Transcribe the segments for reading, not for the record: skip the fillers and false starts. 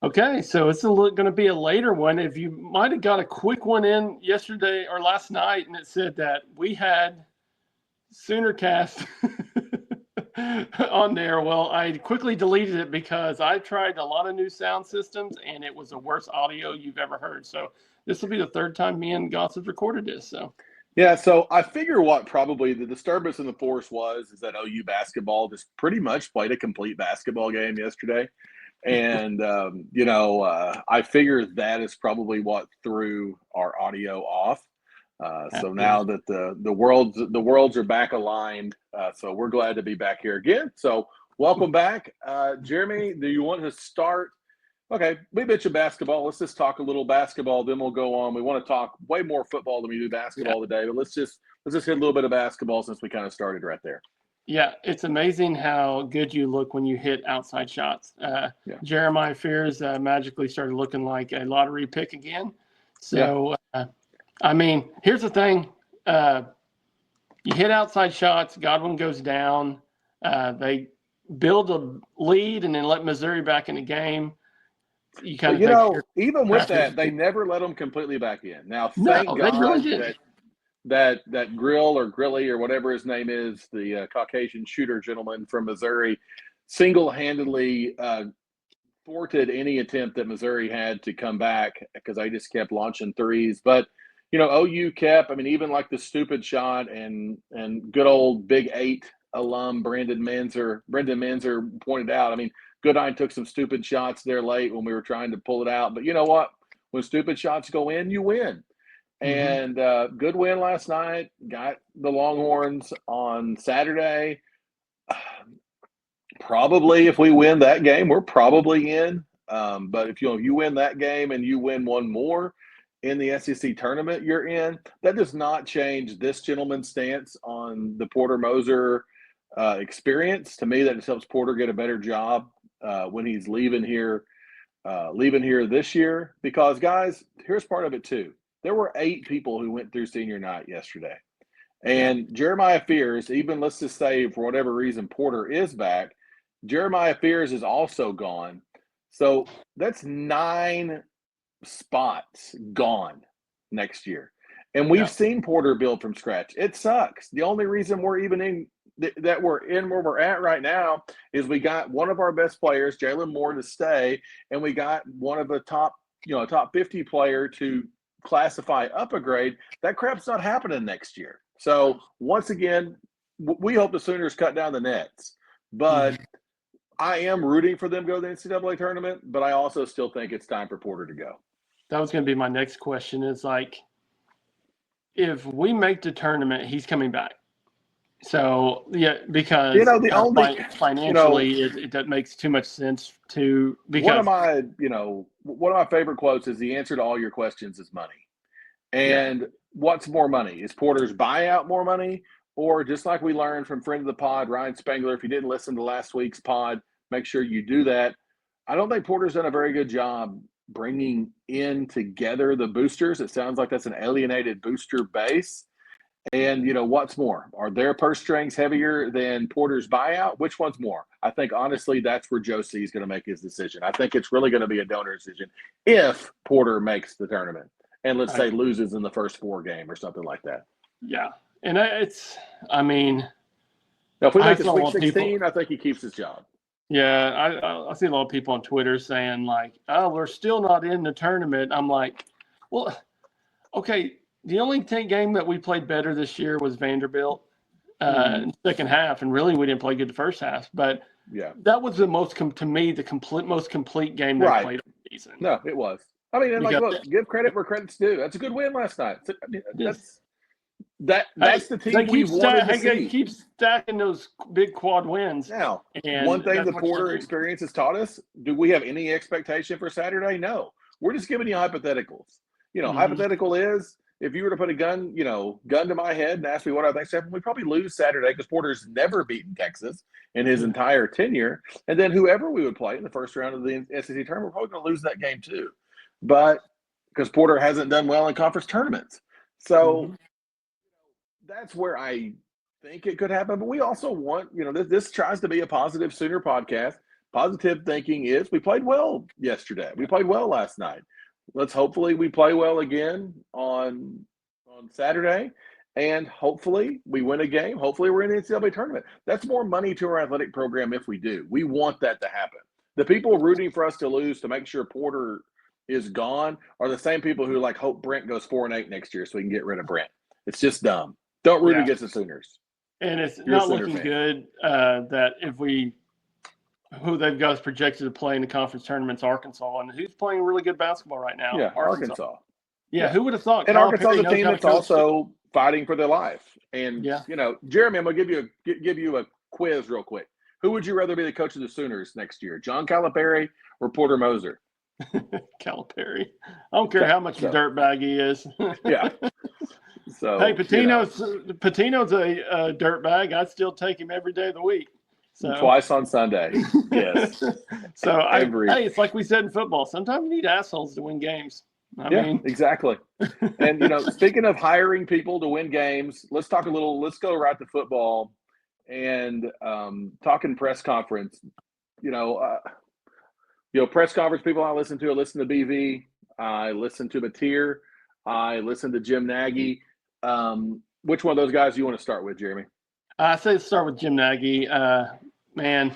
Okay, so it's going to be a later one. If you might have got a quick one in yesterday or last night, and it said that we had Soonercast on there. Well, I quickly deleted it because I tried a lot of new sound systems, and it was the worst audio you've ever heard. So this will be the third time me and Goss have recorded this. So Yeah, so I figure what probably the disturbance in the force is that OU basketball just pretty much played a complete basketball game yesterday. And, I figure that is probably what threw our audio off. So now that the worlds are back aligned, so we're glad to be back here again. So welcome back. Jeremy, do you want to start? Okay, we mentioned basketball. Let's just talk a little basketball, then we'll go on. We want to talk way more football than we do basketball today, but let's just hit a little bit of basketball since we kind of started right there. Yeah, it's amazing how good you look when you hit outside shots. Jeremiah Fears magically started looking like a lottery pick again. So, here's the thing. You hit outside shots, Godwin goes down. They build a lead and then let Missouri back in the game. Even with that, they never let them completely back in. Now, thank God really that Grill or Grilly or whatever his name is, the Caucasian shooter gentleman from Missouri, single-handedly thwarted any attempt that Missouri had to come back because they just kept launching threes. But, OU kept, even like the stupid shot and good old Big 8 alum Brendan Manzer pointed out, Goodine took some stupid shots there late when we were trying to pull it out. But you know what? When stupid shots go in, you win. And good win last night. Got the Longhorns on Saturday. Probably if we win that game, we're probably in. But if you win that game and you win one more in the SEC tournament, you're in. That does not change this gentleman's stance on the Porter Moser experience. To me, that just helps Porter get a better job when he's leaving here this year. Because, guys, here's part of it too. There were 8 people who went through senior night yesterday. And Jeremiah Fears, even let's just say for whatever reason Porter is back, Jeremiah Fears is also gone. So that's 9 spots gone next year. And we've seen Porter build from scratch. It sucks. The only reason we're even in that we're in where we're at right now is we got one of our best players, Jalen Moore, to stay, and we got one of the top 50 player to classify up a grade. That crap's not happening next year. So once again, we hope the Sooners cut down the nets. But I am rooting for them to go to the NCAA tournament, but I also still think it's time for Porter to go. That was going to be my next question. Is like, if we make the tournament, he's coming back. So because financially, it makes too much sense to. Because one of my favorite quotes is the answer to all your questions is money. And what's more money? Is Porter's buyout more money? Or just like we learned from friend of the pod, Ryan Spangler, if you didn't listen to last week's pod, make sure you do that. I don't think Porter's done a very good job bringing in together the boosters. It sounds like that's an alienated booster base. And, what's more? Are their purse strings heavier than Porter's buyout? Which one's more? I think, honestly, that's where Joe C is going to make his decision. I think it's really going to be a donor decision if Porter makes the tournament and, let's say, loses in the first 4 game or something like that. Yeah. And now if we make it Sweet 16, I think he keeps his job. Yeah, I see a lot of people on Twitter saying, like, oh, we're still not in the tournament. I'm like, well, okay, the only game that we played better this year was Vanderbilt in the second half, and really we didn't play good the first half. But that was the most complete game they played all season. No, it was. Look, give credit where credit's due. That's a good win last night. That's the team we wanted to see. Keep stacking those big quad wins. Now, one thing the Porter experience has taught us, do we have any expectation for Saturday? No. We're just giving you hypotheticals. Hypothetical is, if you were to put a gun to my head and ask me what I think, we probably lose Saturday because Porter's never beaten Texas in his entire tenure. And then whoever we would play in the first round of the SEC tournament, we're probably going to lose that game too. But because Porter hasn't done well in conference tournaments. So that's where I think it could happen. But we also want, this tries to be a positive Sooner podcast. positive thinking is we played well yesterday. We played well last night. Let's hopefully we play well again on Saturday, and hopefully we win a game. Hopefully we're in the NCAA tournament. That's more money to our athletic program if we do. We want that to happen. The people rooting for us to lose to make sure Porter is gone are the same people who like hope Brent goes 4-8 next year so we can get rid of Brent. It's just dumb. Don't root against the Sooners. And it's not looking good that if who they've got is projected to play in the conference tournaments, Arkansas, and who's playing really good basketball right now? Yeah, Arkansas. Yeah, who would have thought? And Arkansas is a team that's also fighting for their life. And Jeremy, I'm going to give you a quiz real quick. Who would you rather be the coach of the Sooners next year, John Calipari or Porter Moser? Calipari. I don't care how much a dirtbag he is. Yeah. So hey, Patino's a dirtbag. I'd still take him every day of the week. So. Twice on Sunday. Yes. So hey, it's like we said in football. Sometimes you need assholes to win games. I mean, exactly. And speaking of hiring people to win games, let's go right to football and talking press conference. Press conference people I listen to BV, I listen to Batir, I listen to Jim Nagy. Which one of those guys do you want to start with, Jeremy? I say let's start with Jim Nagy. Man,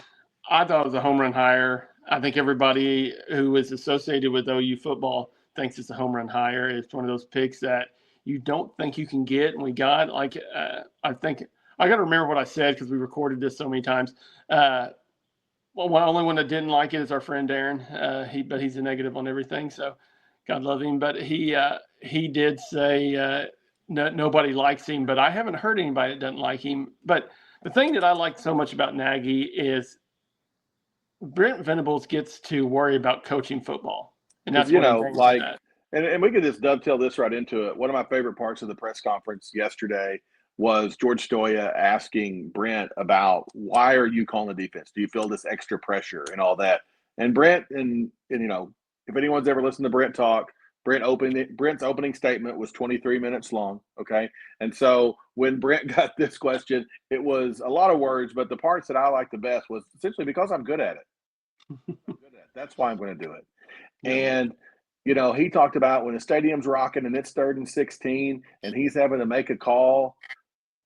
I thought it was a home run hire. I think everybody who is associated with OU football thinks it's a home run hire. It's one of those picks that you don't think you can get, and we got. I think I got to remember what I said because we recorded this so many times. Well, the only one that didn't like it is our friend Darren. But he's a negative on everything, so God love him. But he did say nobody likes him, but I haven't heard anybody that doesn't like him. But the thing that I like so much about Nagy is Brent Venables gets to worry about coaching football. And that's and we could just dovetail this right into it. One of my favorite parts of the press conference yesterday was George Stoya asking Brent about why are you calling the defense? Do you feel this extra pressure and all that? And Brent, and if anyone's ever listened to Brent talk, Brent's opening statement was 23 minutes long, okay? And so when Brent got this question, it was a lot of words, but the parts that I liked the best was essentially because I'm good at it. That's why I'm going to do it. And, he talked about when the stadium's rocking and it's 3rd and 16 and he's having to make a call,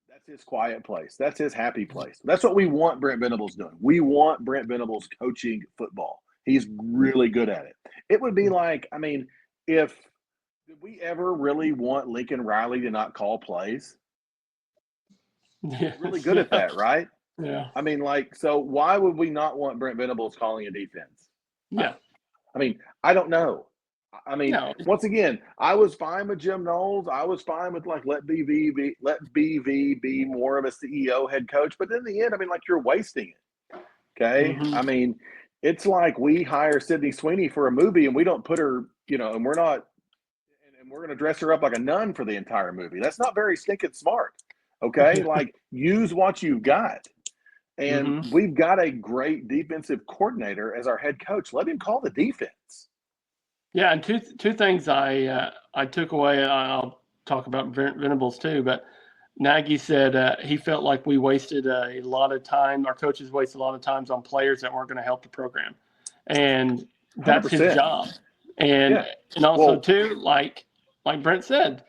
that's his quiet place. That's his happy place. That's what we want Brent Venables doing. We want Brent Venables coaching football. He's really good at it. It would be like, did we ever really want Lincoln Riley to not call plays? He's really good at that, right? Yeah. So why would we not want Brent Venables calling a defense? Yeah. I don't know. No. Once again, I was fine with Jim Knowles. I was fine with let BV be more of a CEO head coach. But in the end, you're wasting it. Okay. Mm-hmm. It's like we hire Sydney Sweeney for a movie and we don't put her, and we're not, and we're going to dress her up like a nun for the entire movie. That's not very stinking smart. Okay. Use what you've got. And we've got a great defensive coordinator as our head coach. Let him call the defense. Yeah. And two things I took away, I'll talk about Venables too, but Nagy said he felt like we wasted a lot of time. Our coaches wasted a lot of times on players that weren't going to help the program. And that's 100%. His job. And also too, like Brent said,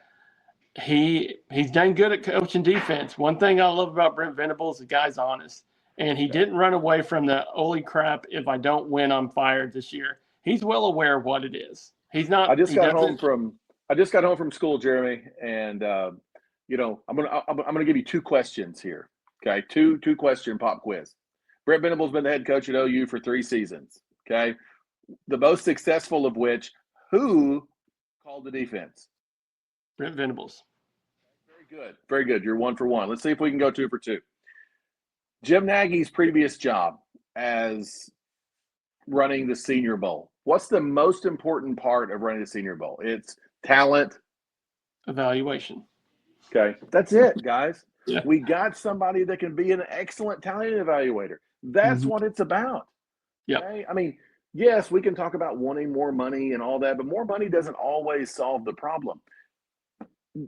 he's done good at coaching defense. One thing I love about Brent Venables, the guy's honest. And he didn't run away from the holy crap, if I don't win, I'm fired this year. He's well aware of what it is. He's not. I just got home from school, Jeremy, and I'm gonna give you 2 questions here. Okay, two question pop quiz. Brent Venables been the head coach at OU for 3 seasons. Okay, the most successful of which, who called the defense? Brent Venables. Very good. You're 1 for 1. Let's see if we can go 2 for 2. Jim Nagy's previous job as running the Senior Bowl. What's the most important part of running the Senior Bowl? It's talent. Evaluation. Okay. That's it, guys. Yeah. We got somebody that can be an excellent talent evaluator. That's what it's about. Yeah. Okay? Yes, we can talk about wanting more money and all that, but more money doesn't always solve the problem.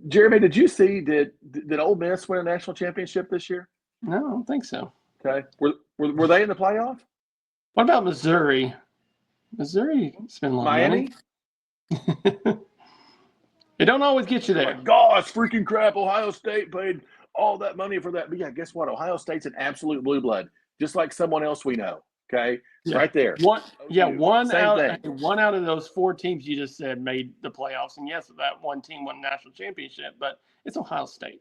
Jeremy, did you see, did Ole Miss win a national championship this year? No, I don't think so. Okay. Were they in the playoff? What about Missouri? Missouri spend a lot Miami? of money. It don't always get you there. Like, gosh, freaking crap! Ohio State paid all that money for that. But yeah, guess what? Ohio State's an absolute blue blood, just like someone else we know. Okay, yeah. right there. One Same out of those 4 teams you just said made the playoffs, and yes, that one team won a national championship, but it's Ohio State.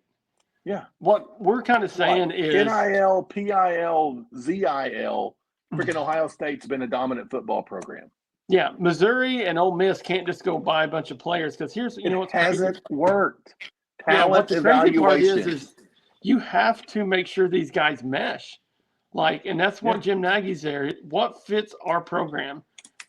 Yeah. What we're kind of saying is NIL, PIL, ZIL. Freaking Ohio State's been a dominant football program. Yeah, Missouri and Ole Miss can't just go buy a bunch of players because here's what's hasn't worked. What the crazy part is you have to make sure these guys mesh. Like, and that's what Jim Nagy's there. What fits our program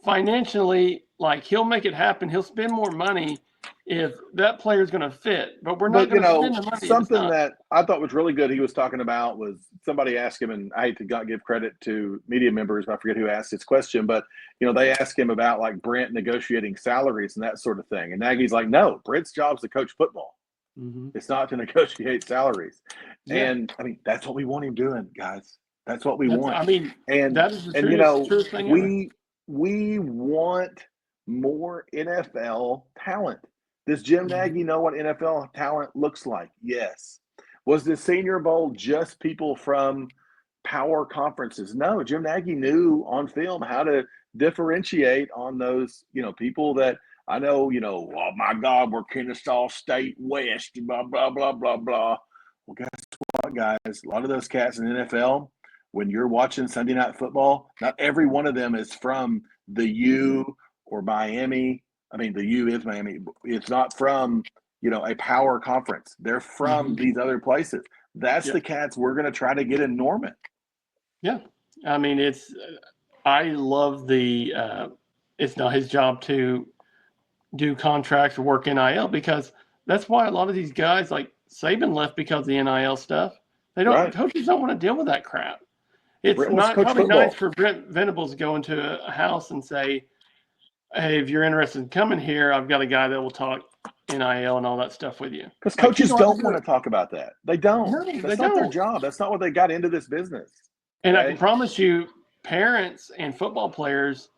financially? Like, he'll make it happen. He'll spend more money if that player is going to fit. But we're not going to spend the money. Something that I thought was really good he was talking about was somebody asked him, and I hate to give credit to media members, I forget who asked this question, but they asked him about like Brent negotiating salaries and that sort of thing. And Nagy's like, no, Brent's job's to coach football. Mm-hmm. It's not to negotiate salaries. Yeah. And I mean, that's what we want him doing, guys. That's what we want. I mean, and that is the truest thing we want more NFL talent. Does Jim Nagy know what NFL talent looks like? Yes. Was the Senior Bowl just people from power conferences? No, Jim Nagy knew on film how to differentiate on those, people that I know, oh my God, we're Kennesaw State West, blah, blah, blah, blah, blah. Well, guess what, guys? A lot of those cats in the NFL, when you're watching Sunday Night Football, not every one of them is from the U or Miami. I mean, the U is Miami. It's not from, a power conference. They're from these other places. That's the cats we're going to try to get in Norman. Yeah. I mean, I love it's not his job to do contracts or work NIL because that's why a lot of these guys, like Saban left because of the NIL stuff. Coaches don't want to deal with that crap. It's not probably nice for Brent Venables to go into a house and say, hey, if you're interested in coming here, I've got a guy that will talk NIL and all that stuff with you. Because coaches don't want to talk about that. They don't. That's not their job. That's not what they got into this business. And I can promise you, parents and football players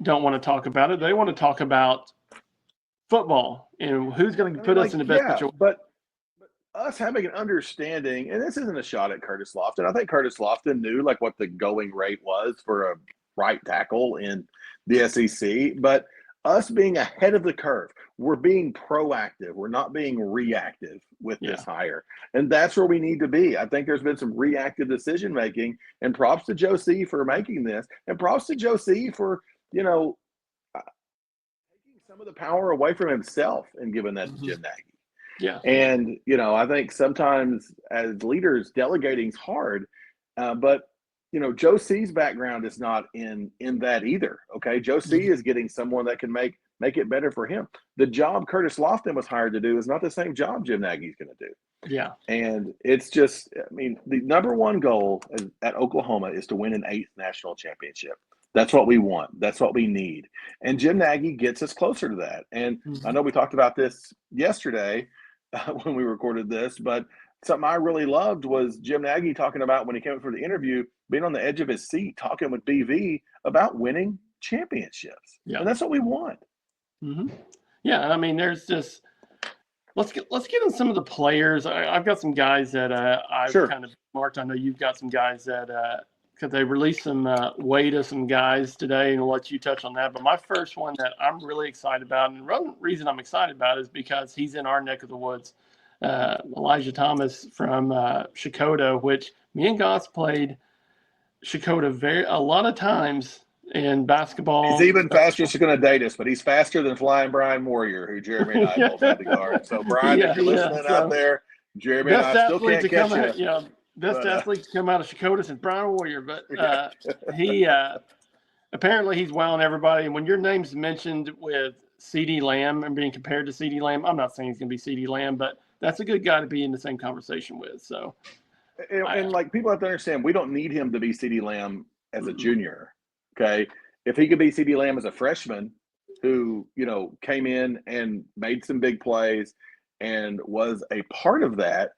don't want to talk about it. They want to talk about football and who's going to put us in the best situation. But us having an understanding, and this isn't a shot at Curtis Lofton. I think Curtis Lofton knew what the going rate was for a right tackle in the SEC, but us being ahead of the curve, we're being proactive. We're not being reactive with this hire. And that's where we need to be. I think there's been some reactive decision making, and props to Joe C for making this, and props to Joe C for, taking some of the power away from himself and giving that to Jim Nagy. Yeah. And, I think sometimes as leaders, delegating's hard, but Joe C's background is not in that either. Okay. Joe C is getting someone that can make it better for him. The job Curtis Lofton was hired to do is not the same job Jim Nagy's going to do. Yeah. And it's just, the number one goal at Oklahoma is to win an 8th national championship. That's what we want. That's what we need. And Jim Nagy gets us closer to that. And I know we talked about this yesterday when we recorded this, but something I really loved was Jim Nagy talking about when he came up for the interview, being on the edge of his seat, talking with BV about winning championships. Yeah. And that's what we want. Mm-hmm. Yeah. I mean, there's just, let's get on some of the players. I've got some guys that I've kind of marked. I know you've got some guys that, because they released some weight of some guys today, and I'll let you touch on that. But my first one that I'm really excited about, and the reason I'm excited about is because he's in our neck of the woods. Elijah Thomas from Shakota, which me and Goss played Shakota a lot of times in basketball. He's even faster. He's going to date us, but he's faster than Flying Brian Warrior, who Jeremy and I both had to guard. So, Brian, if you're listening out there, Jeremy and I still can't catch you. Best athlete to come out of Shakota since Brian Warrior, but he apparently he's wowing everybody. And when your name's mentioned with CeeDee Lamb and being compared to CeeDee Lamb, I'm not saying he's going to be CeeDee Lamb, but that's a good guy to be in the same conversation with. So, and people have to understand, we don't need him to be CeeDee Lamb as a junior. Okay, if he could be CeeDee Lamb as a freshman, who came in and made some big plays and was a part of that.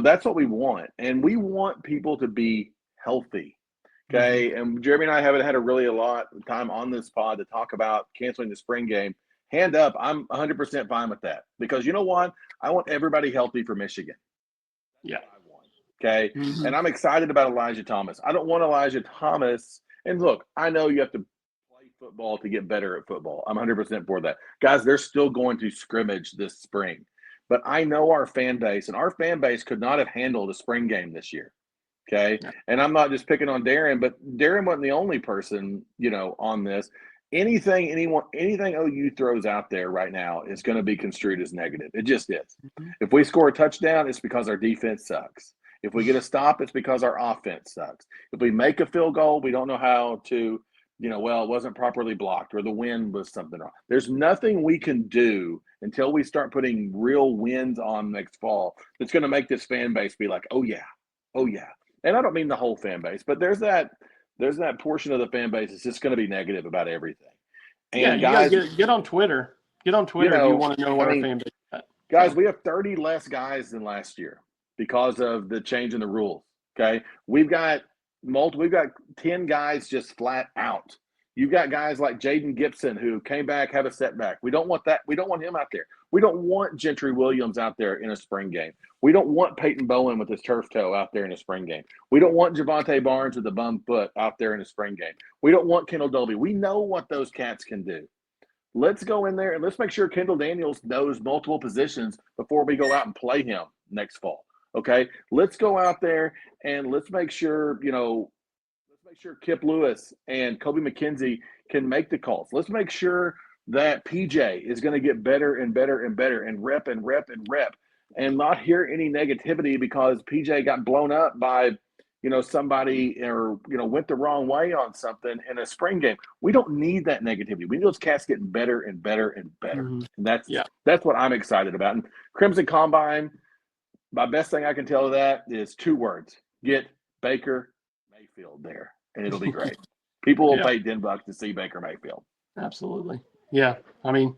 That's what we want. And we want people to be healthy. Okay. Mm-hmm. And Jeremy and I haven't had a lot of time on this pod to talk about canceling the spring game. Hand up, I'm 100% fine with that because you know what? I want everybody healthy for Michigan. Yeah. I want. Okay. Mm-hmm. And I'm excited about Elijah Thomas. I don't want Elijah Thomas. And look, I know you have to play football to get better at football. I'm 100% for that. Guys, they're still going to scrimmage this spring. But I know our fan base, and our fan base could not have handled a spring game this year. Okay. Yeah. And I'm not just picking on Darren, but Darren wasn't the only person, on this. Anything OU throws out there right now is going to be construed as negative. It just is. Mm-hmm. If we score a touchdown, it's because our defense sucks. If we get a stop, it's because our offense sucks. If we make a field goal, we don't know how to, it wasn't properly blocked or the wind was something wrong. There's nothing we can do until we start putting real wins on next fall that's going to make this fan base be like, oh, yeah. And I don't mean the whole fan base, but there's that portion of the fan base that's just going to be negative about everything. And you guys get on Twitter. Get on Twitter if you want to know what our fan base is at. Guys, we have 30 less guys than last year because of the change in the rules. Okay. We've got 10 guys just flat out. You've got guys like Jaden Gibson who came back, have a setback. We don't want that. We don't want him out there. We don't want Gentry Williams out there in a spring game. We don't want Peyton Bowen with his turf toe out there in a spring game. We don't want Javonte Barnes with a bum foot out there in a spring game. We don't want Kendall Dolby. We know what those cats can do. Let's go in there and let's make sure Kendall Daniels knows multiple positions before we go out and play him next fall. Okay, let's go out there and let's make sure, Kip Lewis and Kobe McKenzie can make the calls. Let's make sure that PJ is going to get better and better and better and rep and not hear any negativity because PJ got blown up by, somebody or, went the wrong way on something in a spring game. We don't need that negativity. We need those cats getting better and better and better. Mm-hmm. And that's what I'm excited about. And Crimson Combine, my best thing I can tell of that is 2 words. Get Baker Mayfield there, and it'll be great. People will pay $10 to see Baker Mayfield. Absolutely. Yeah. I mean,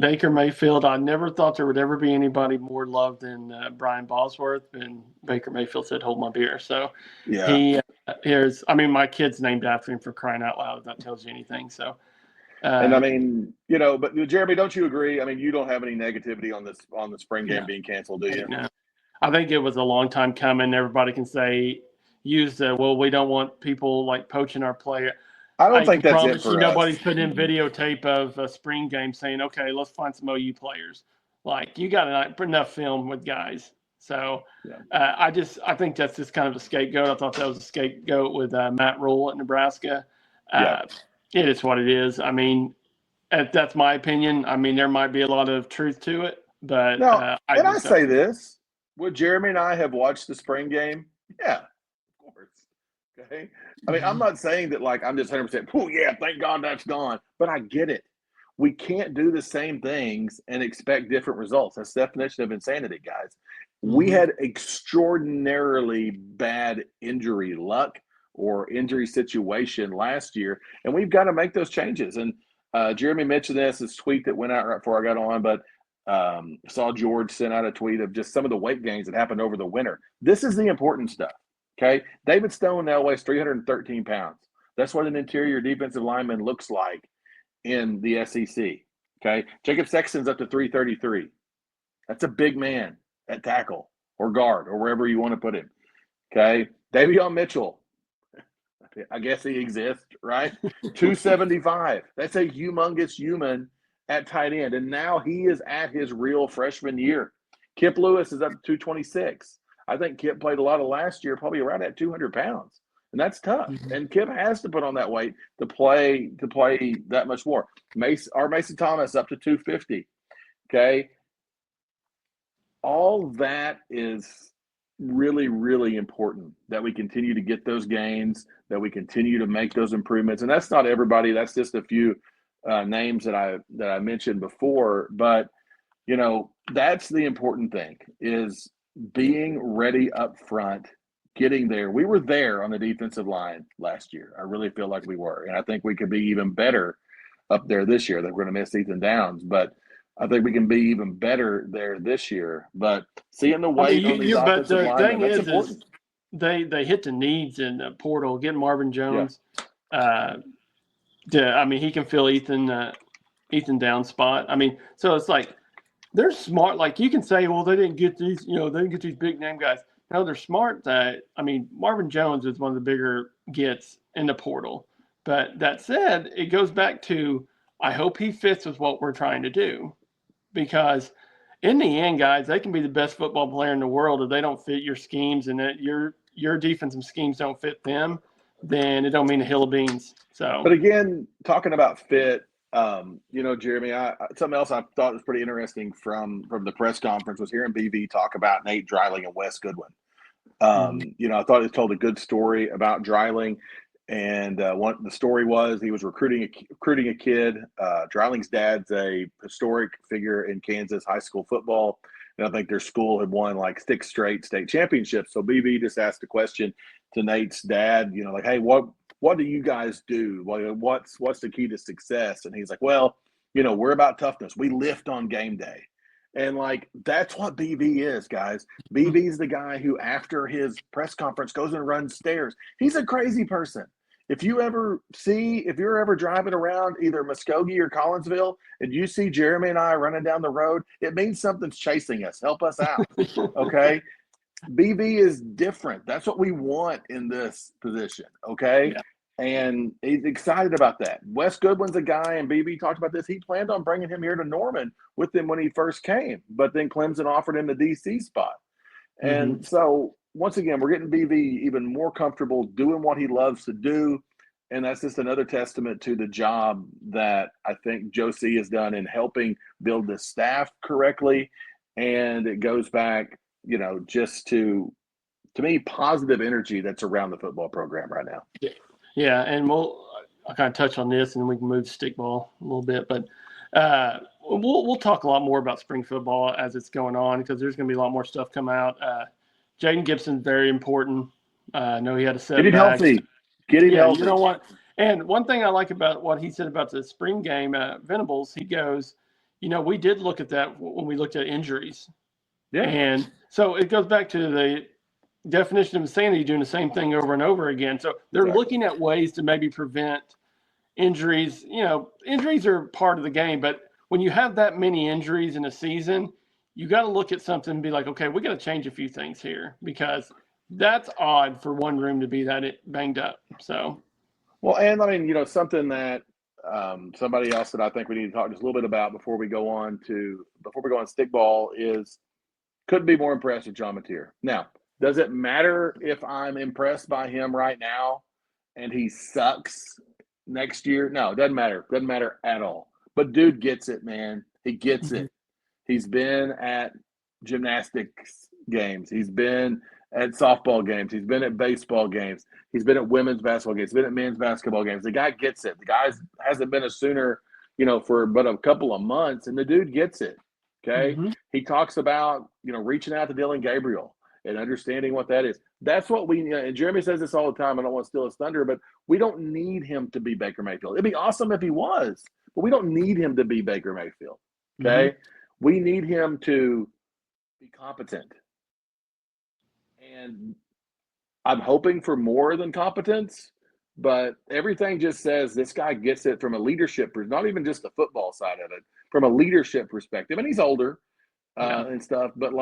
Baker Mayfield, I never thought there would ever be anybody more loved than Brian Bosworth, and Baker Mayfield said, hold my beer. So my kid's named after him, for crying out loud. If that tells you anything. So. And I mean, but Jeremy, don't you agree? I mean, you don't have any negativity on the spring game being canceled, do you? No. I think it was a long time coming. Everybody can say, we don't want people like poaching our player. I don't think that's it for us. Nobody's putting in videotape of a spring game saying, okay, let's find some OU players. Like, you got enough film with guys. So I think that's just kind of a scapegoat. I thought that was a scapegoat with Matt Rule at Nebraska. It is what it is. I mean, that's my opinion. I mean, there might be a lot of truth to it, but I say this. Would Jeremy and I have watched the spring game? Yeah, of course. Okay. I mean, I'm not saying that like I'm just 100%, oh, yeah, thank God that's gone. But I get it. We can't do the same things and expect different results. That's the definition of insanity, guys. We had extraordinarily bad injury luck or injury situation last year, and we've got to make those changes. And Jeremy mentioned this tweet that went out right before I got on, but saw George send out a tweet of just some of the weight gains that happened over the winter. This is the important stuff, okay? David Stone now weighs 313 pounds. That's what an interior defensive lineman looks like in the SEC, okay? Jacob Sexton's up to 333. That's a big man at tackle or guard or wherever you want to put him, okay? Davion Mitchell, I guess he exists, right? 275. That's a humongous human at tight end. And now he is at his real freshman year. Kip Lewis is up to 226. I think Kip played a lot of last year, probably around at 200 pounds. And that's tough. Mm-hmm. And Kip has to put on that weight to play that much more. Mason Thomas up to 250. Okay. All that is really, really important that we continue to get those gains, that we continue to make those improvements. And that's not everybody. That's just a few names that I mentioned before. But, that's the important thing is being ready up front, getting there. We were there on the defensive line last year. I really feel like we were. And I think we could be even better up there this year. That we're going to miss Ethan Downs. But I think we can be even better there this year. But seeing the weight on these offensive linemen, that's important. they hit the needs in the portal. Getting Marvin Jones, I mean, he can fill Ethan Down's spot. I mean, so it's like they're smart. Like you can say, well, they didn't get these, they didn't get these big name guys. No, they're smart. I mean, Marvin Jones is one of the bigger gets in the portal. But that said, it goes back to I hope he fits with what we're trying to do, because in the end, guys, they can be the best football player in the world if they don't fit your schemes and that your defensive schemes don't fit them, then it don't mean a hill of beans. So, but again, talking about fit, Jeremy, something else I thought was pretty interesting from the press conference was hearing BV talk about Nate Dreiling and Wes Goodwin. I thought he told a good story about Dreiling, and what the story was, he was recruiting a kid. Dreiling's dad's a historic figure in Kansas high school football, and I think their school had won like 6 straight state championships. So BV just asked a question to Nate's dad, like, hey, what do you guys do? What's the key to success? And he's like, well, we're about toughness. We lift on game day. And like, that's what BV is, guys. BV is the guy who, after his press conference, goes and runs stairs. He's a crazy person. If you're ever driving around either Muskogee or Collinsville and you see Jeremy and I running down the road, it means something's chasing us. Help us out. Okay. BV is different. That's what we want in this position. Okay. Yeah. And he's excited about that. Wes Goodwin's a guy, and BB talked about this. He planned on bringing him here to Norman with him when he first came, but then Clemson offered him the DC spot. And so, once again, we're getting BV even more comfortable doing what he loves to do. And that's just another testament to the job that I think Josie has done in helping build the staff correctly. And it goes back, just to me, positive energy that's around the football program right now. Yeah, and I'll kind of touch on this, and then we can move to stickball a little bit. But we'll talk a lot more about spring football as it's going on, because there's going to be a lot more stuff come out. Jaden Gibson's very important. I know he had a setback. Get him healthy. You know what? And one thing I like about what he said about the spring game, Venables, he goes, we did look at that when we looked at injuries. Yeah. And so it goes back to the definition of insanity, doing the same thing over and over again. So they're looking at ways to maybe prevent injuries. Injuries are part of the game, but when you have that many injuries in a season, you got to look at something and be like, okay, we got to change a few things here, because that's odd for one room to be that banged up. So, well, and I mean, something that somebody else that I think we need to talk just a little bit about before we go on stickball is, couldn't be more impressed with John Mateer. Now, does it matter if I'm impressed by him right now and he sucks next year? No, it doesn't matter. Doesn't matter at all. But dude gets it, man. He gets it. He's been at gymnastics games. He's been at softball games. He's been at baseball games. He's been at women's basketball games. He's been at men's basketball games. The guy gets it. The guy hasn't been a Sooner, for but a couple of months, and the dude gets it. Okay? He talks about, reaching out to Dylan Gabriel and understanding what that is. That's what we – and Jeremy says this all the time. I don't want to steal his thunder, but we don't need him to be Baker Mayfield. It'd be awesome if he was, but we don't need him to be Baker Mayfield, okay? We need him to be competent. And I'm hoping for more than competence, but everything just says this guy gets it from a leadership – not even just the football side of it, from a leadership perspective. And he's older and stuff, but,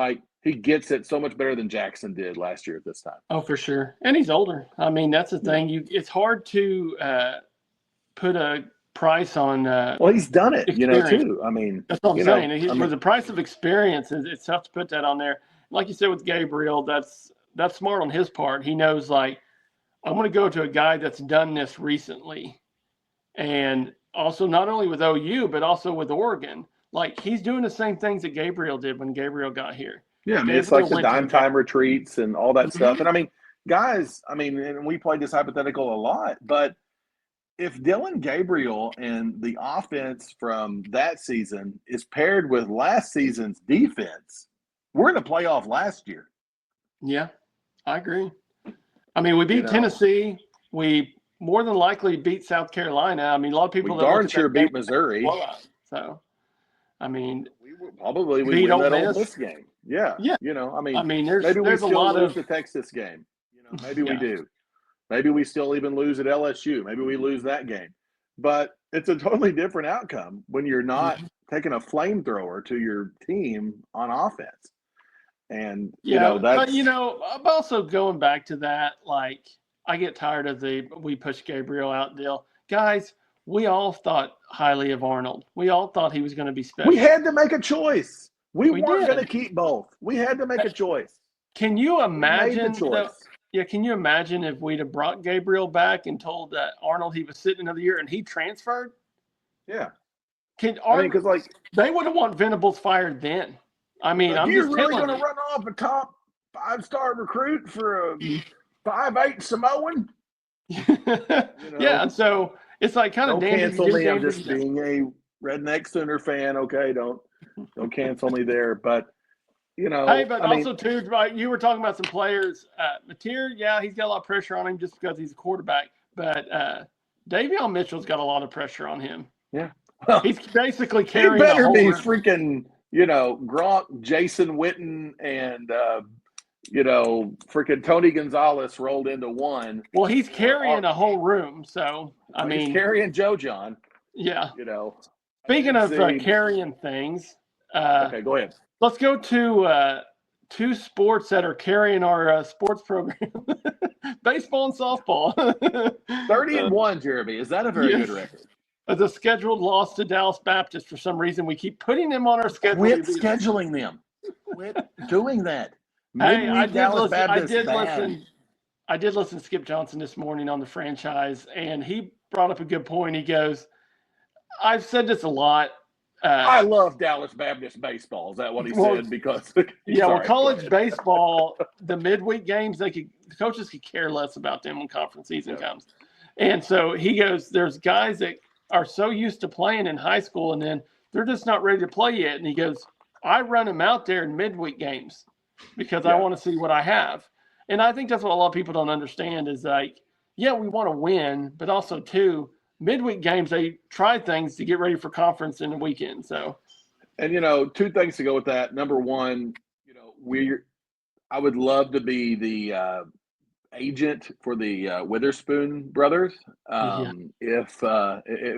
he gets it so much better than Jackson did last year at this time. Oh, for sure. And he's older. I mean, that's the thing. It's hard to put a price on well, he's done it, too. I mean, that's what I'm saying. For the price of experience, it's tough to put that on there. Like you said with Gabriel, that's smart on his part. He knows, I'm going to go to a guy that's done this recently. And also not only with OU, but also with Oregon. He's doing the same things that Gabriel did when Gabriel got here. Yeah, I mean, it's like the dime time retreats and all that stuff. And, I mean, guys, and we played this hypothetical a lot, but if Dylan Gabriel and the offense from that season is paired with last season's defense, we're in the playoff last year. Yeah, I agree. I mean, we beat Tennessee. We more than likely beat South Carolina. I mean, a lot of people we darn sure beat Missouri. So, I mean, we win that Ole Miss game. Yeah. Yeah. I mean, there's maybe we a lot lose of the Texas game. Maybe we do. Maybe we still even lose at LSU. Maybe we lose that game. But it's a totally different outcome when you're not taking a flamethrower to your team on offense. And, but I'm also going back to that. Like, I get tired of we push Gabriel out deal. Guys, we all thought highly of Arnold. We all thought he was going to be special. We had to make a choice. We weren't going to keep both. We had to make a choice. Can you imagine? Can you imagine if we'd have brought Gabriel back and told Arnold he was sitting another year and he transferred? Yeah. Because they would have want Venables fired then. I mean, I'm you're just really going to run off a top 5-star recruit for a 5'8" Samoan? Yeah, so it's like kind of damn. Don't cancel me. I'm just being a redneck Sooner fan. Okay, don't cancel me there. But hey, but also too, right? You were talking about some players. Mateer, he's got a lot of pressure on him just because he's a quarterback. But Davion Mitchell's got a lot of pressure on him. Yeah, he's basically carrying. He better be freaking. Gronk, Jason Witten, and freaking Tony Gonzalez rolled into one. Well, he's carrying a whole room, so he's carrying Joe John. Yeah. Speaking of carrying things, okay, go ahead. Let's go to two sports that are carrying our sports program: baseball and softball. 30-1, Jeremy. Is that a very good record? The scheduled loss to Dallas Baptist. For some reason, we keep putting them on our schedule. Quit scheduling them. Quit doing that. Hey, I did listen to Skip Johnson this morning on the franchise, and he brought up a good point. He goes, I've said this a lot. I love Dallas Baptist baseball. Is that what he said? Because college baseball, the midweek games, the coaches could care less about them when conference season comes. And so he goes, there's guys that are so used to playing in high school, and then they're just not ready to play yet. And he goes, I run them out there in midweek games because I want to see what I have. And I think that's what a lot of people don't understand is we want to win, but also too, midweek games, they try things to get ready for conference in the weekend. So, and two things to go with that. Number one, I would love to be the agent for the Witherspoon brothers. If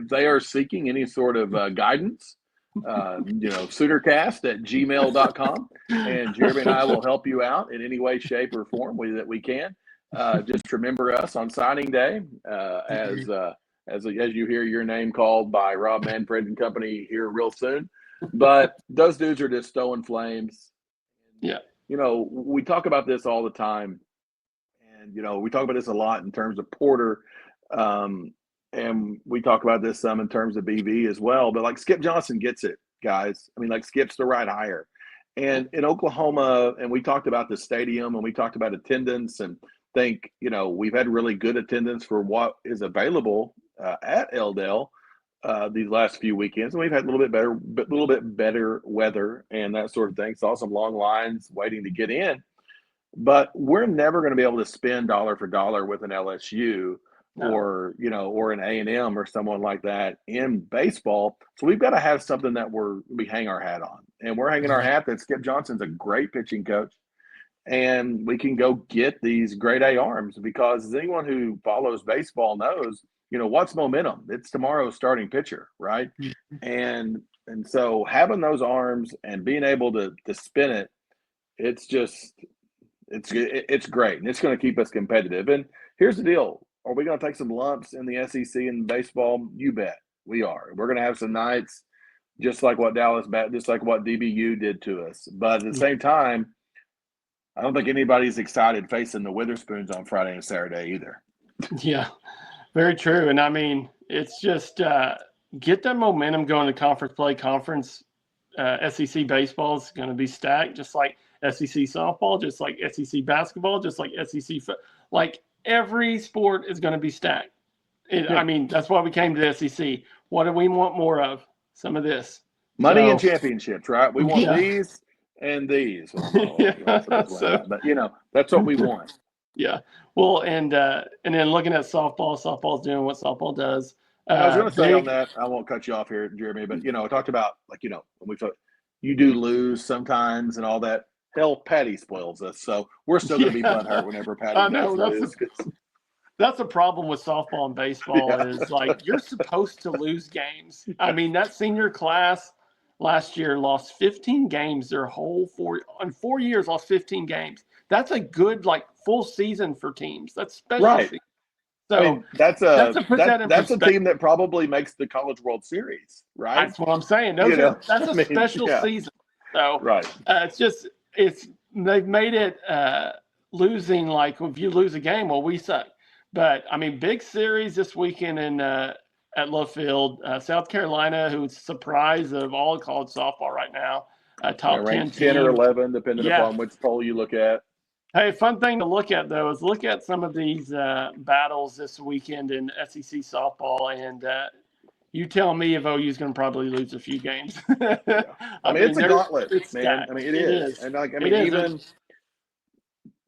they are seeking any sort of guidance, Soonercast@gmail.com, and Jeremy and I will help you out in any way, shape, or form that we can. Just remember us on signing day as you hear your name called by Rob Manfred and company here real soon. But those dudes are just throwing flames. Yeah. We talk about this all the time. And, we talk about this a lot in terms of Porter. And we talk about this some in terms of BV as well. But Skip Johnson gets it, guys. I mean, Skip's the right hire. And in Oklahoma, and we talked about the stadium and we talked about attendance and think, we've had really good attendance for what is available at Eldell these last few weekends. And we've had a little bit better weather and that sort of thing. Saw some long lines waiting to get in. But we're never going to be able to spend dollar for dollar with an LSU or an A&M or someone like that in baseball. So we've got to have something that we hang our hat on. And we're hanging our hat that Skip Johnson's a great pitching coach. And we can go get these grade A arms because anyone who follows baseball knows, what's momentum? It's tomorrow's starting pitcher, right? And so having those arms and being able to spin it, it's great. And it's going to keep us competitive. And here's the deal. Are we going to take some lumps in the SEC in baseball? You bet we are. We're going to have some nights just like what DBU did to us. But at the same time, I don't think anybody's excited facing the Witherspoons on Friday and Saturday either. Yeah, very true. And I mean, it's just get that momentum going to conference play. SEC baseball is going to be stacked, just like SEC softball, just like SEC basketball, just like SEC every sport is going to be stacked. I mean, that's why we came to the SEC. What do we want more of? Some of this. Money and championships, right? We want these and these. But, that's what we want. Yeah. Well, and then looking at softball's doing what softball does. I was going to say on that, I won't cut you off here, Jeremy, but, I talked about, when we talk, you do lose sometimes and all that. hell, Patty spoils us. So we're still going to be butthurt whenever Patty does lose. That's a problem with softball and baseball is like you're supposed to lose games. I mean, that senior class last year lost 15 games their whole 4 years, lost 15 games. That's a good full season for teams. That's special season. So I mean, that's a team that probably makes the College World Series, right? That's what I'm saying. That's a special season. So they've made it losing if you lose a game, well, we suck. But I mean, big series this weekend at Love Field, South Carolina, who's the surprise of all of college softball right now, top 10 10 or 11, depending upon which poll you look at. Hey, fun thing to look at though is look at some of these battles this weekend in SEC softball, and you tell me if OU is going to probably lose a few games. I mean, it's a gauntlet, man. I mean, it is. And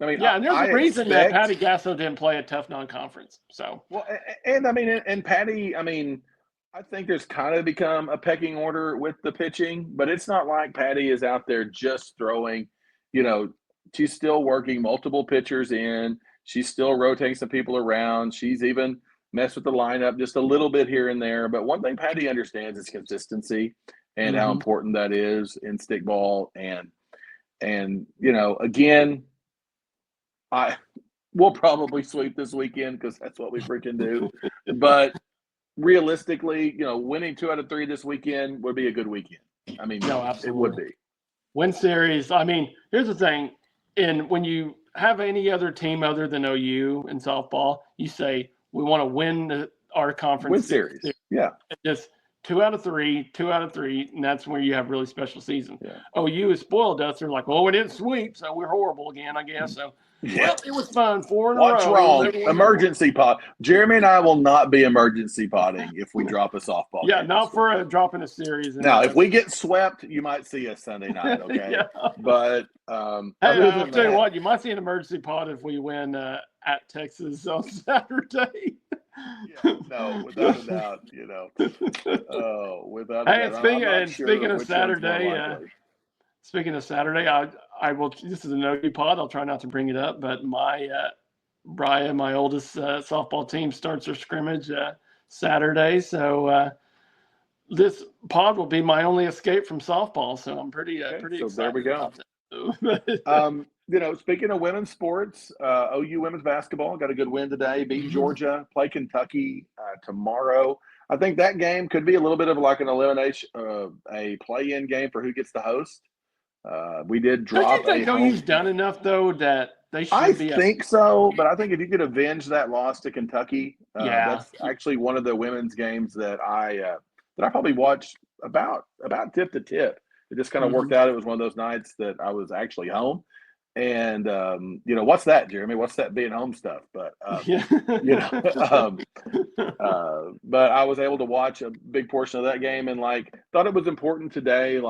and there's a reason that Patty Gasso didn't play a tough non-conference. So, well, and Patty, I think there's kind of become a pecking order with the pitching, but it's not like Patty is out there just throwing. She's still working multiple pitchers in. She's still rotating some people around. She's even messed with the lineup just a little bit here and there. But one thing Patty understands is consistency and how important that is in stickball. And again, we'll probably sweep this weekend because that's what we freaking do. But realistically, winning 2 out of 3 this weekend would be a good weekend. I mean, no, absolutely. It would be. Win series. I mean, here's the thing. And when you have any other team other than OU in softball, you say, we want to win our conference win series. Yeah. Just 2 out of 3, and that's where you have really special season. Yeah. OU is spoiled us. They're like, well, we didn't sweep, so we're horrible again, I guess. So, well, it was fun. 4 in a row. What's wrong? Emergency pot. Jeremy and I will not be emergency potting if we drop a softball. Yeah, not for dropping a series. Now, if we get swept, you might see us Sunday night, okay? But hey, I'll tell you what, you might see an emergency pot if we win at Texas on Saturday. No, without a doubt, without a doubt. Speaking of Saturday, I will. This is a no pod. I'll try not to bring it up, but Brian, my oldest softball team, starts their scrimmage Saturday. So this pod will be my only escape from softball. So I'm pretty excited. So there we go. Speaking of women's sports, OU women's basketball got a good win today. Beat Georgia. Play Kentucky tomorrow. I think that game could be a little bit of like an elimination, a play-in game for who gets to host. We did drop. I think OU's done enough though that they should be. I think so, but I think if you could avenge that loss to Kentucky, that's actually one of the women's games that I probably watched about tip to tip. It just kind of worked out. It was one of those nights that I was actually home. And, what's that, Jeremy? What's that being home stuff? But, but I was able to watch a big portion of that game and thought it was important today.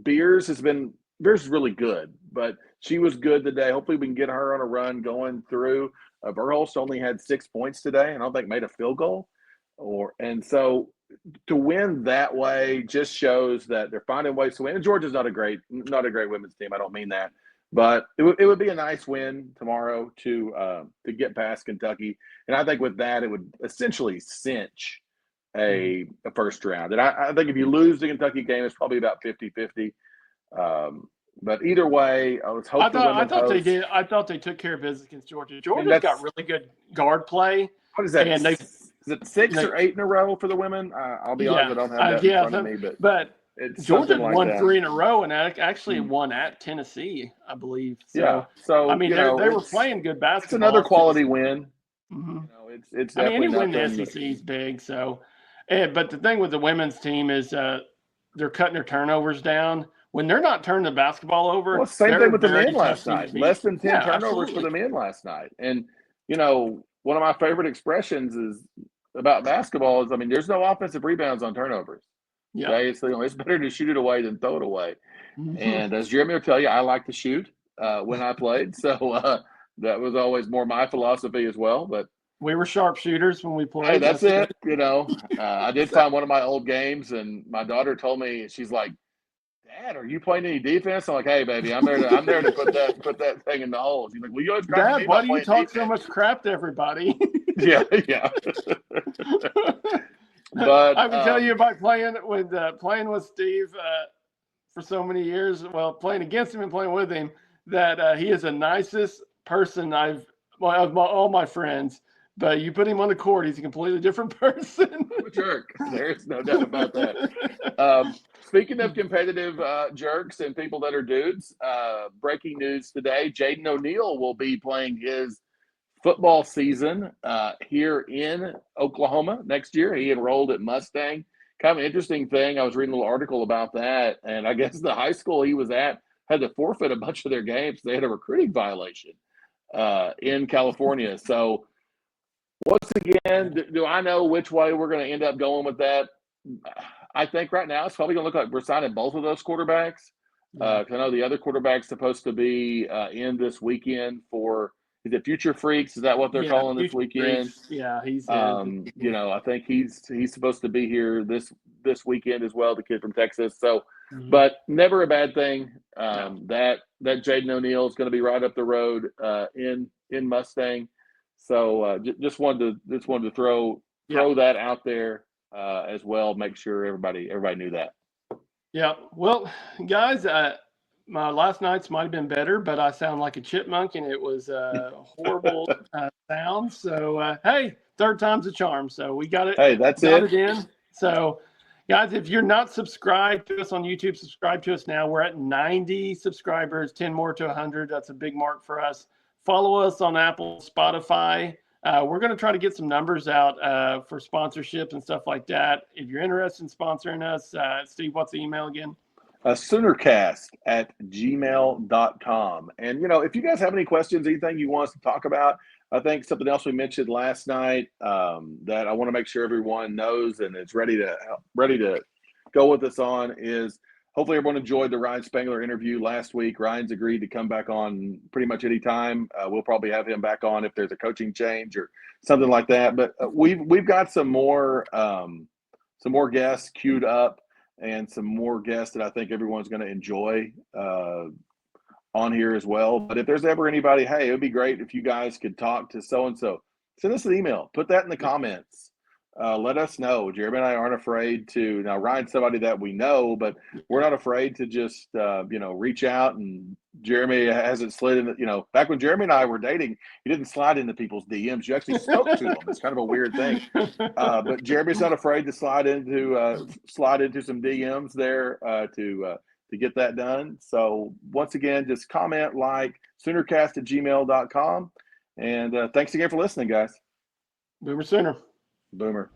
Beers is really good, but she was good today. Hopefully we can get her on a run going through. Verhulst only had 6 points today, and I don't think made a field goal. And so to win that way just shows that they're finding ways to win. And Georgia's not a great women's team. I don't mean that. But it would be a nice win tomorrow to get past Kentucky. And I think with that, it would essentially cinch a first round. And I think if you lose the Kentucky game, it's probably about 50-50. But either way, I was hoping they did. I thought they took care of business against Georgia. Georgia's got really good guard play. What is that? And is it 6 or 8 in a row for the women? I'll be honest, I don't have that in front of me. But Georgia won 3 in a row and actually won at Tennessee, I believe. So, So I mean, they were playing good basketball. It's another quality win. Mm-hmm. It's definitely any win in the SEC is big. So, but the thing with the women's team is they're cutting their turnovers down. When they're not turning the basketball over, same thing with the men last night. Less than 10 turnovers for the men last night. And one of my favorite expressions is about basketball is, there's no offensive rebounds on turnovers. Yeah, okay? It's better to shoot it away than throw it away. Mm-hmm. And as Jeremy will tell you, I like to shoot when I played. So that was always more my philosophy as well. But we were sharpshooters when we played. Hey, that's it. I did find one of my old games, and my daughter told me, she's like, Dad, are you playing any defense? I'm like, hey, baby, I'm there to put that thing in the holes. He's like, well, you always crap Dad, me why about do you playing talk defense. so much crap to everybody? Yeah. But I can tell you by playing with Steve for so many years, well, playing against him and playing with him, that he is the nicest person of all my friends. But you put him on the court, he's a completely different person. I'm a jerk. There's no doubt about that. Speaking of competitive jerks and people that are dudes, breaking news today: Jaden O'Neal will be playing his football season here in Oklahoma next year. He enrolled at Mustang. Kind of an interesting thing. I was reading a little article about that, and I guess the high school he was at had to forfeit a bunch of their games. They had a recruiting violation in California. So once again, do I know which way we're going to end up going with that? I think right now it's probably going to look like we're signing both of those quarterbacks. Because I know the other quarterback's supposed to be in this weekend for – is it Future Freaks? Is that what they're calling this weekend? Freaks. Yeah, he's I think he's supposed to be here this weekend as well, the kid from Texas. So, but never a bad thing. That Jaden O'Neal is going to be right up the road in Mustang. So just wanted to throw that out there as well. Make sure everybody knew that. Yeah. Well, guys, my last night's might have been better, but I sound like a chipmunk, and it was a horrible sound. So, hey, third time's a charm. So we got it. Hey, that's got it. it in. So, guys, if you're not subscribed to us on YouTube, subscribe to us now. We're at 90 subscribers, 10 more to 100. That's a big mark for us. Follow us on Apple, Spotify. We're going to try to get some numbers out for sponsorships and stuff like that. If you're interested in sponsoring us, Steve, what's the email again? Soonercast@gmail.com. And, if you guys have any questions, anything you want us to talk about, I think something else we mentioned last night that I want to make sure everyone knows and is ready to go with us on is hopefully everyone enjoyed the Ryan Spangler interview last week. Ryan's agreed to come back on pretty much any time. We'll probably have him back on if there's a coaching change or something like that. But we've got some more guests queued up and some more guests that I think everyone's going to enjoy on here as well. But if there's ever anybody, hey, it would be great if you guys could talk to so-and-so. Send us an email. Put that in the comments. Let us know. Jeremy and I aren't afraid to – now, Ryan's somebody that we know, but we're not afraid to just, reach out. And Jeremy hasn't slid in – back when Jeremy and I were dating, he didn't slide into people's DMs. You actually spoke to them. It's kind of a weird thing. But Jeremy's not afraid to slide into some DMs there to get that done. So, once again, just comment, Soonercast@gmail.com. And thanks again for listening, guys. Boomer Sooner. Boomer.